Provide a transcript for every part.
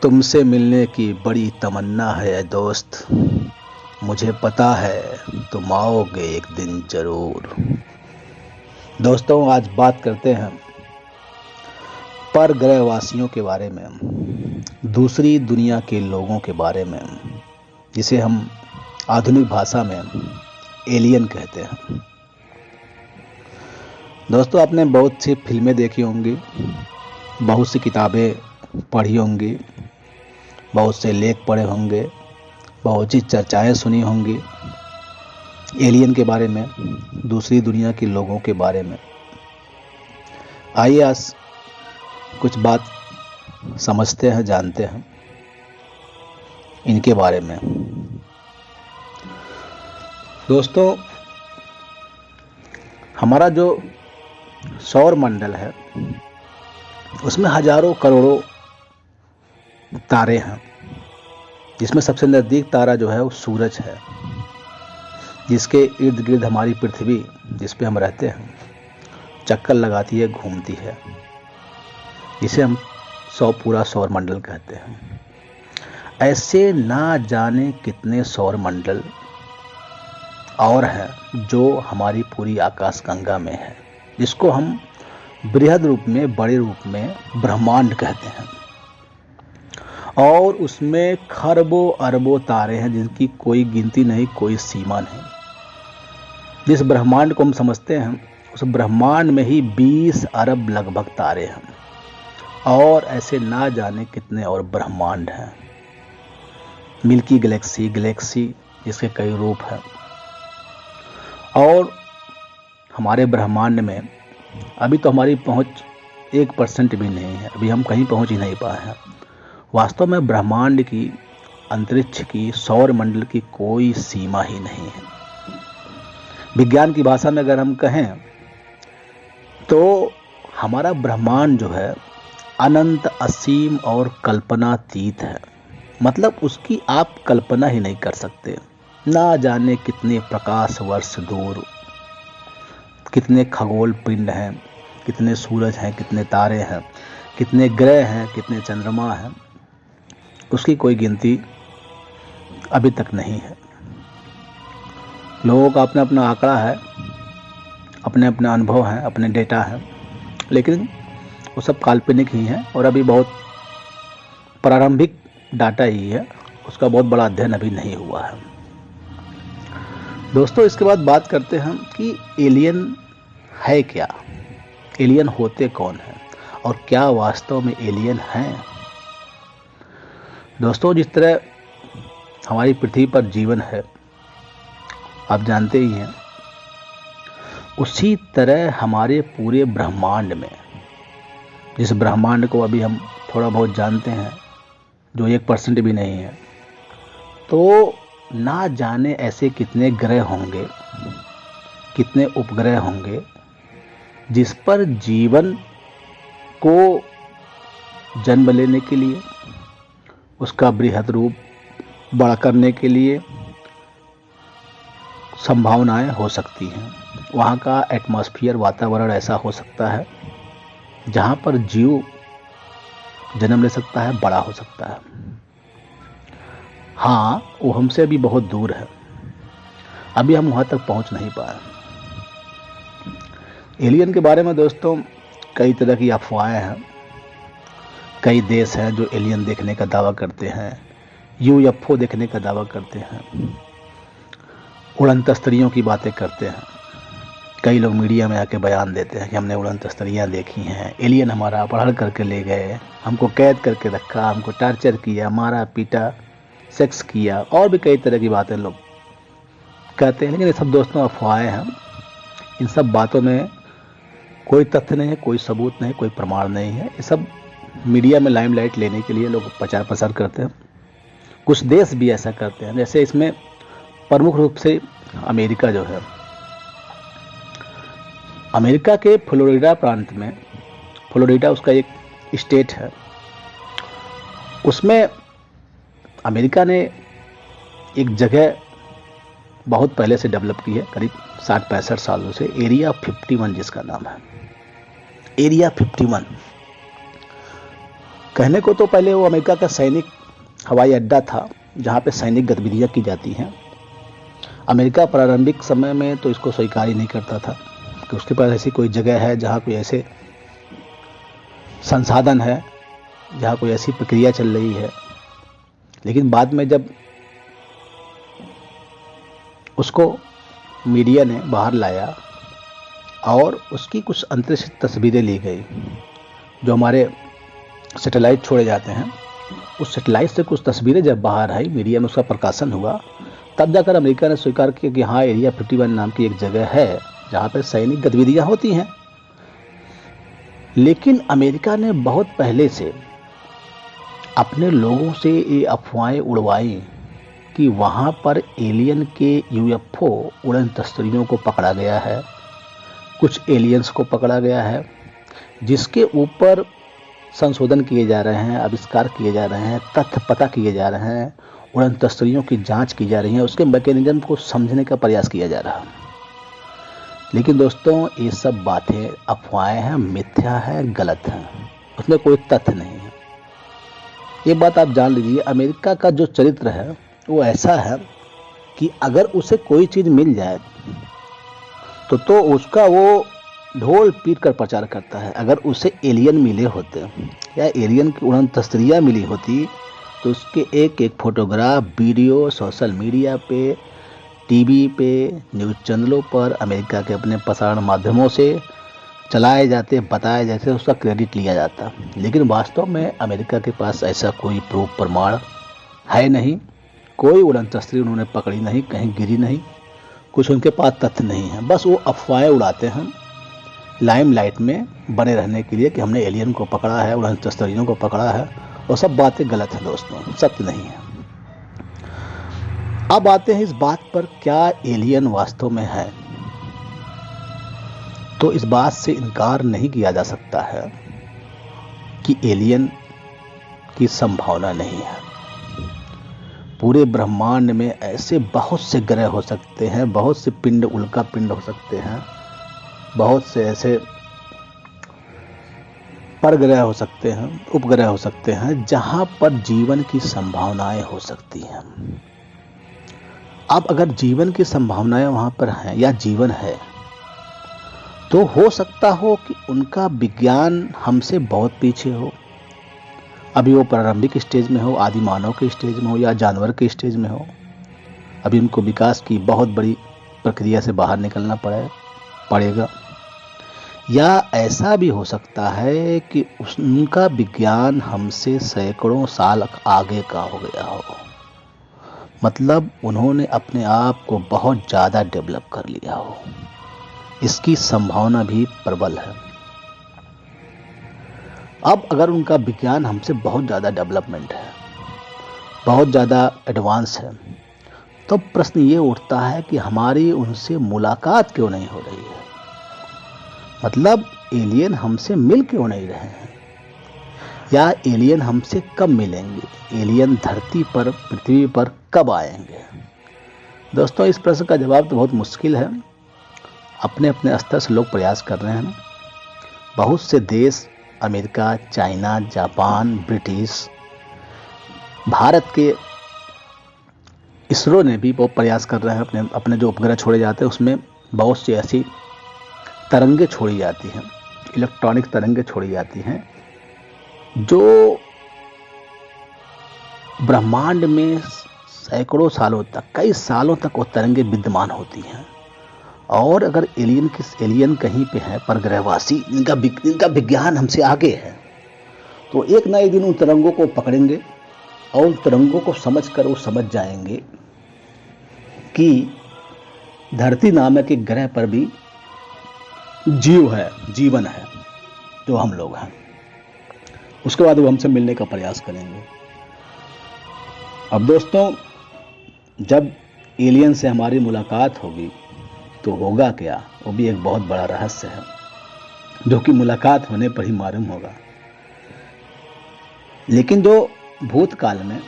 तुमसे मिलने की बड़ी तमन्ना है ऐ दोस्त। मुझे पता है तुम आओगे एक दिन जरूर। दोस्तों, आज बात करते हैं पर ग्रहवासियों के बारे में, दूसरी दुनिया के लोगों के बारे में, जिसे हम आधुनिक भाषा में एलियन कहते हैं। दोस्तों, आपने बहुत सी फिल्में देखी होंगी, बहुत सी किताबें पढ़ी होंगी, बहुत से लेख पढ़े होंगे, बहुत सी चर्चाएं सुनी होंगी एलियन के बारे में, दूसरी दुनिया के लोगों के बारे में। आइए आज कुछ बात समझते हैं, जानते हैं इनके बारे में। दोस्तों, हमारा जो सौर मंडल है उसमें हजारों करोड़ों तारे हैं, जिसमें सबसे नज़दीक तारा जो है वो सूरज है, जिसके इर्द गिर्द हमारी पृथ्वी जिस पे हम रहते हैं चक्कर लगाती है, घूमती है, जिसे हम पूरा सौर मंडल कहते हैं। ऐसे ना जाने कितने सौर मंडल और हैं जो हमारी पूरी आकाश गंगा में है, जिसको हम बृहद रूप में, बड़े रूप में ब्रह्मांड कहते हैं। और उसमें खरबों अरबों तारे हैं जिनकी कोई गिनती नहीं, कोई सीमा नहीं। जिस ब्रह्मांड को हम समझते हैं उस ब्रह्मांड में ही 20 अरब लगभग तारे हैं, और ऐसे ना जाने कितने और ब्रह्मांड हैं। मिल्की गैलेक्सी जिसके कई रूप हैं। और हमारे ब्रह्मांड में अभी तो हमारी पहुंच 1% भी नहीं है, अभी हम कहीं पहुंच ही नहीं पाए हैं। वास्तव में ब्रह्मांड की, अंतरिक्ष की, सौर मंडल की कोई सीमा ही नहीं है। विज्ञान की भाषा में अगर हम कहें तो हमारा ब्रह्मांड जो है अनंत, असीम और कल्पनातीत है। मतलब उसकी आप कल्पना ही नहीं कर सकते। ना जाने कितने प्रकाश वर्ष दूर कितने खगोल पिंड हैं, कितने सूरज हैं, कितने तारे हैं, कितने ग्रह हैं, कितने चंद्रमा हैं, उसकी कोई गिनती अभी तक नहीं है। लोगों का अपना अपना आंकड़ा है, अपने अपने अनुभव हैं, अपने डेटा हैं, लेकिन वो सब काल्पनिक ही हैं और अभी बहुत प्रारंभिक डाटा ही है, उसका बहुत बड़ा अध्ययन अभी नहीं हुआ है। दोस्तों, इसके बाद बात करते हैं कि एलियन है क्या, एलियन होते कौन हैं और क्या वास्तव में एलियन हैं। दोस्तों, जिस तरह हमारी पृथ्वी पर जीवन है, आप जानते ही हैं, उसी तरह हमारे पूरे ब्रह्मांड में, जिस ब्रह्मांड को अभी हम थोड़ा बहुत जानते हैं, जो 1% भी नहीं है, तो ना जाने ऐसे कितने ग्रह होंगे, कितने उपग्रह होंगे, जिस पर जीवन को जन्म लेने के लिए, उसका बृहद रूप बड़ा करने के लिए संभावनाएं हो सकती हैं। वहाँ का एटमॉस्फेयर, वातावरण ऐसा हो सकता है जहाँ पर जीव जन्म ले सकता है, बड़ा हो सकता है। हाँ, वो हमसे भी बहुत दूर है, अभी हम वहाँ तक पहुँच नहीं पाए। एलियन के बारे में दोस्तों कई तरह की अफवाहें हैं। कई देश हैं जो एलियन देखने का दावा करते हैं, यूएफओ देखने का दावा करते हैं, उड़न तस्तरियों की बातें करते हैं। कई लोग मीडिया में आके बयान देते हैं कि हमने उड़न तस्तरियाँ देखी हैं, एलियन हमारा अपहरण करके ले गए, हमको कैद करके रखा, हमको टॉर्चर किया, मारा पीटा, सेक्स किया, और भी कई तरह की बातें लोग कहते हैं। लेकिन ये सब दोस्तों अफवाहें हैं। इन सब बातों में कोई तथ्य नहीं है, कोई सबूत नहीं, कोई प्रमाण नहीं है। ये सब मीडिया में लाइमलाइट लेने के लिए लोग प्रचार प्रसार करते हैं। कुछ देश भी ऐसा करते हैं, जैसे इसमें प्रमुख रूप से अमेरिका जो है, अमेरिका के फ्लोरिडा प्रांत में, फ्लोरिडा उसका एक स्टेट है, उसमें अमेरिका ने एक जगह बहुत पहले से डेवलप की है, करीब 60-65 सालों से, एरिया 51 जिसका नाम है, एरिया 51। कहने को तो पहले वो अमेरिका का सैनिक हवाई अड्डा था जहाँ पे सैनिक गतिविधियाँ की जाती हैं। अमेरिका प्रारंभिक समय में तो इसको स्वीकार ही नहीं करता था कि उसके पास ऐसी कोई जगह है जहाँ कोई ऐसे संसाधन है, जहाँ कोई ऐसी प्रक्रिया चल रही है। लेकिन बाद में जब उसको मीडिया ने बाहर लाया और उसकी कुछ अंतरिक्ष तस्वीरें ली गई, जो हमारे सैटेलाइट छोड़े जाते हैं, उस सैटेलाइट से कुछ तस्वीरें जब बाहर आई, मीडिया में उसका प्रकाशन हुआ, तब जाकर अमेरिका ने स्वीकार किया कि हाँ, एरिया 51 नाम की एक जगह है जहाँ पर सैनिक गतिविधियाँ होती हैं। लेकिन अमेरिका ने बहुत पहले से अपने लोगों से ये अफवाहें उड़वाई कि वहाँ पर एलियन के यूएफओ उड़न तस्तरियों को पकड़ा गया है, कुछ एलियंस को पकड़ा गया है, जिसके ऊपर संशोधन किए जा रहे हैं, आविष्कार किए जा रहे हैं, तथ्य पता किए जा रहे हैं, उड़न तस्तरियों की जांच की जा रही है, उसके मैकेनिज्म को समझने का प्रयास किया जा रहा है। लेकिन दोस्तों, ये सब बातें अफवाहें हैं, मिथ्या है, गलत है, उसमें कोई तथ्य नहीं है। ये बात आप जान लीजिए, अमेरिका का जो चरित्र है वो ऐसा है कि अगर उसे कोई चीज़ मिल जाए तो उसका वो ढोल पीट कर प्रचार करता है। अगर उसे एलियन मिले होते या एलियन की उड़न तस्तरियाँ मिली होती तो उसके एक एक फोटोग्राफ, वीडियो सोशल मीडिया पे, टीवी पे, न्यूज़ चैनलों पर, अमेरिका के अपने प्रसारण माध्यमों से चलाए जाते, बताए जाते, उसका क्रेडिट लिया जाता। लेकिन वास्तव में अमेरिका के पास ऐसा कोई प्रूफ प्रमाण है नहीं, कोई उड़न तस्तरी उन्होंने पकड़ी नहीं, कहीं गिरी नहीं, कुछ उनके पास तथ्य नहीं है। बस वो अफवाहें उड़ाते हैं लाइमलाइट में बने रहने के लिए कि हमने एलियन को पकड़ा है, उड़न तस्तरियों को पकड़ा है, और सब बातें गलत हैं दोस्तों, सत्य नहीं है। अब आते हैं इस बात पर, क्या एलियन वास्तव में है? तो इस बात से इनकार नहीं किया जा सकता है कि एलियन की संभावना नहीं है। पूरे ब्रह्मांड में ऐसे बहुत से ग्रह हो सकते हैं, बहुत से पिंड, उल्का पिंड हो सकते हैं, बहुत से ऐसे परग्रह हो सकते हैं, उपग्रह हो सकते हैं, जहां पर जीवन की संभावनाएं हो सकती हैं। अब अगर जीवन की संभावनाएं वहां पर हैं या जीवन है, तो हो सकता हो कि उनका विज्ञान हमसे बहुत पीछे हो। अभी वो प्रारंभिक स्टेज में हो, आदि मानव के स्टेज में हो या जानवर के स्टेज में हो। अभी उनको विकास की बहुत बड़ी प्रक्रिया से बाहर निकलना पड़ेगा। या ऐसा भी हो सकता है कि उनका विज्ञान हमसे सैकड़ों साल आगे का हो गया हो, मतलब उन्होंने अपने आप को बहुत ज़्यादा डेवलप कर लिया हो। इसकी संभावना भी प्रबल है। अब अगर उनका विज्ञान हमसे बहुत ज़्यादा डेवलपमेंट है, बहुत ज़्यादा एडवांस है, तो प्रश्न ये उठता है कि हमारी उनसे मुलाकात क्यों नहीं हो रही है? मतलब एलियन हमसे मिल क्यों नहीं रहे हैं, या एलियन हमसे कब मिलेंगे, एलियन धरती पर, पृथ्वी पर कब आएंगे? दोस्तों, इस प्रश्न का जवाब तो बहुत मुश्किल है। अपने अपने स्तर से लोग प्रयास कर रहे हैं। बहुत से देश, America, China, Japan, British, Bharat के इसरो ने भी बहुत प्रयास कर रहे हैं। अपने जो उपग्रह छोड़े जाते हैं उसमें बहुत सी ऐसी तरंगे छोड़ी जाती हैं, इलेक्ट्रॉनिक तरंगे छोड़ी जाती हैं, जो ब्रह्मांड में सैकड़ों सालों तक, कई सालों तक वो तरंगे विद्यमान होती हैं। और अगर एलियन कहीं पे है, परग्रहवासी, इनका विज्ञान हमसे आगे है, तो एक ना एक दिन उन तरंगों को पकड़ेंगे और उन तरंगों को समझकर वो समझ जाएंगे कि धरती नामक एक ग्रह पर भी जीव है, जीवन है, जो हम लोग हैं। उसके बाद वो हमसे मिलने का प्रयास करेंगे। अब दोस्तों, जब एलियन से हमारी मुलाकात होगी तो होगा क्या, वो भी एक बहुत बड़ा रहस्य है, जो कि मुलाकात होने पर ही मालूम होगा। लेकिन जो भूतकाल में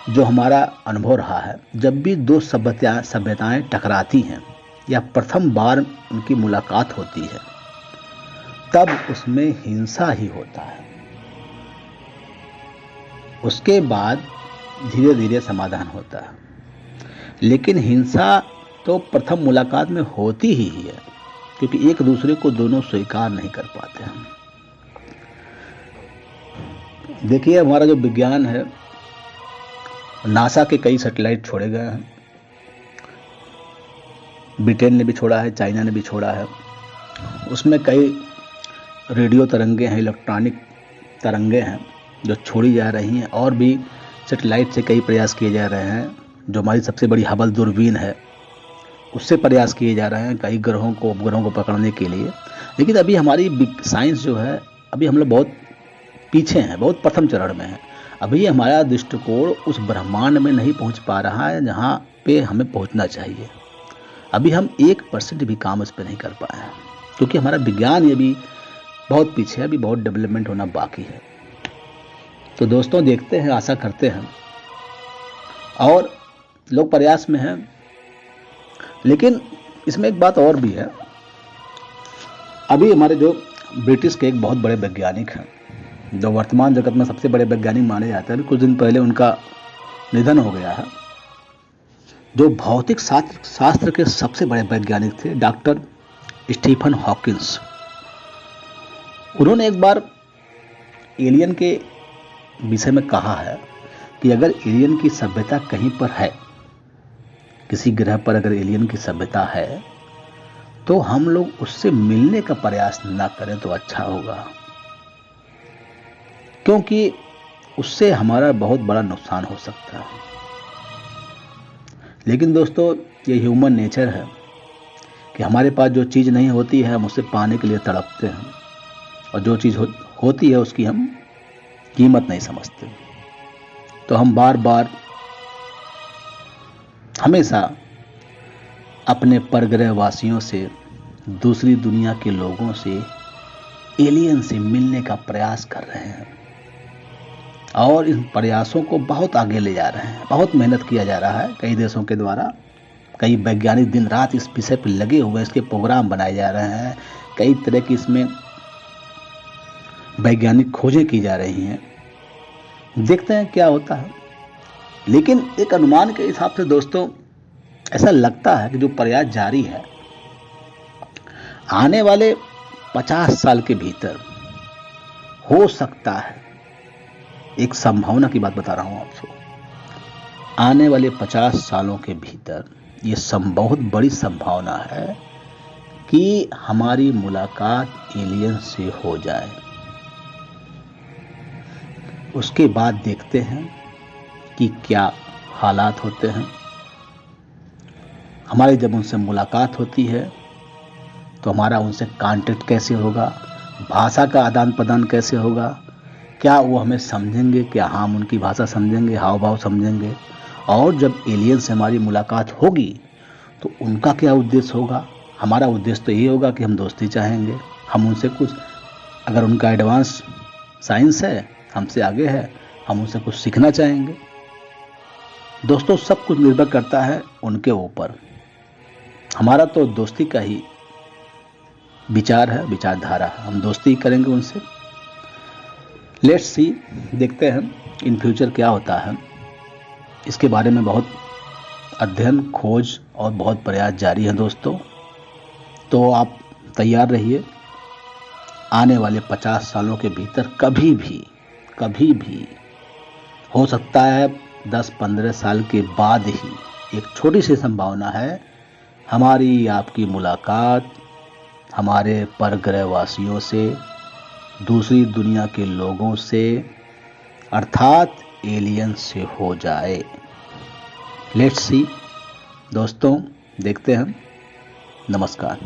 जो हमारा अनुभव रहा है, जब भी दो सभ्यताएं टकराती हैं या प्रथम बार उनकी मुलाकात होती है, तब उसमें हिंसा ही होता है। उसके बाद धीरे धीरे समाधान होता है। लेकिन हिंसा तो प्रथम मुलाकात में होती ही है, क्योंकि एक दूसरे को दोनों स्वीकार नहीं कर पाते हैं। देखिए, हमारा जो विज्ञान है, नासा के कई सैटेलाइट छोड़े गए हैं। ब्रिटेन ने भी छोड़ा है, चाइना ने भी छोड़ा है। उसमें कई रेडियो तरंगे हैं, इलेक्ट्रॉनिक तरंगे हैं जो छोड़ी जा रही हैं, और भी सैटेलाइट से कई प्रयास किए जा रहे हैं। जो हमारी सबसे बड़ी हबल दूरबीन है, उससे प्रयास किए जा रहे हैं कई ग्रहों को, उपग्रहों को पकड़ने के लिए। लेकिन अभी हमारी साइंस जो है, अभी हम लोग बहुत पीछे हैं, बहुत प्रथम चरण में है। अभी हमारा दृष्टिकोण उस ब्रह्मांड में नहीं पहुंच पा रहा है जहां पे हमें पहुंचना चाहिए। अभी हम 1% भी काम उस पर नहीं कर पाए हैं, क्योंकि हमारा विज्ञान ये भी बहुत पीछे है, अभी बहुत डेवलपमेंट होना बाकी है। तो दोस्तों, देखते हैं, आशा करते हैं, और लोग प्रयास में हैं। लेकिन इसमें एक बात और भी है। अभी हमारे जो ब्रिटिश के एक बहुत बड़े वैज्ञानिक हैं, जो वर्तमान जगत में सबसे बड़े वैज्ञानिक माने जाते हैं, कुछ दिन पहले उनका निधन हो गया है। जो भौतिक शास्त्र के सबसे बड़े वैज्ञानिक थे, डॉक्टर स्टीफन हॉकिंस। उन्होंने एक बार एलियन के विषय में कहा है कि अगर एलियन की सभ्यता कहीं पर है, किसी ग्रह पर अगर एलियन की सभ्यता है, तो हम लोग उससे मिलने का प्रयास ना करें तो अच्छा होगा, क्योंकि उससे हमारा बहुत बड़ा नुकसान हो सकता है। लेकिन दोस्तों, ये ह्यूमन नेचर है कि हमारे पास जो चीज़ नहीं होती है, हम उसे पाने के लिए तड़पते हैं, और जो चीज़ होती है उसकी हम कीमत नहीं समझते। तो हम बार बार हमेशा अपने परग्रह वासियों से, दूसरी दुनिया के लोगों से, एलियन से मिलने का प्रयास कर रहे हैं, और इन प्रयासों को बहुत आगे ले जा रहे हैं। बहुत मेहनत किया जा रहा है कई देशों के द्वारा। कई वैज्ञानिक दिन रात इस विषय पर लगे हुए, इसके प्रोग्राम बनाए जा रहे हैं। कई तरह की इसमें वैज्ञानिक खोजें की जा रही हैं। देखते हैं क्या होता है। लेकिन एक अनुमान के हिसाब से दोस्तों, ऐसा लगता है कि जो प्रयास जारी है, आने वाले 50 साल के भीतर हो सकता है, एक संभावना की बात बता रहा हूं आपको, आने वाले 50 सालों के भीतर ये बहुत बड़ी संभावना है कि हमारी मुलाकात एलियन से हो जाए। उसके बाद देखते हैं कि क्या हालात होते हैं। हमारी जब उनसे मुलाकात होती है तो हमारा उनसे कांटेक्ट कैसे होगा, भाषा का आदान प्रदान कैसे होगा, क्या वो हमें समझेंगे, क्या हम उनकी भाषा समझेंगे, हाव भाव समझेंगे। और जब एलियन से हमारी मुलाकात होगी तो उनका क्या उद्देश्य होगा। हमारा उद्देश्य तो ये होगा कि हम दोस्ती चाहेंगे, हम उनसे कुछ, अगर उनका एडवांस साइंस है, हमसे आगे है, हम उनसे कुछ सीखना चाहेंगे। दोस्तों, सब कुछ निर्भर करता है उनके ऊपर। हमारा तो दोस्ती का ही विचार है, विचारधारा है, हम दोस्ती करेंगे उनसे। लेट्स सी, देखते हैं इन फ्यूचर क्या होता है। इसके बारे में बहुत अध्ययन, खोज और बहुत प्रयास जारी है दोस्तों। तो आप तैयार रहिए। आने वाले 50 सालों के भीतर कभी भी हो सकता है, 10-15 साल के बाद ही एक छोटी सी संभावना है, हमारी आपकी मुलाकात हमारे परग्रह वासियों से, दूसरी दुनिया के लोगों से, अर्थात एलियन से हो जाए। लेट्स सी दोस्तों, देखते हैं। नमस्कार।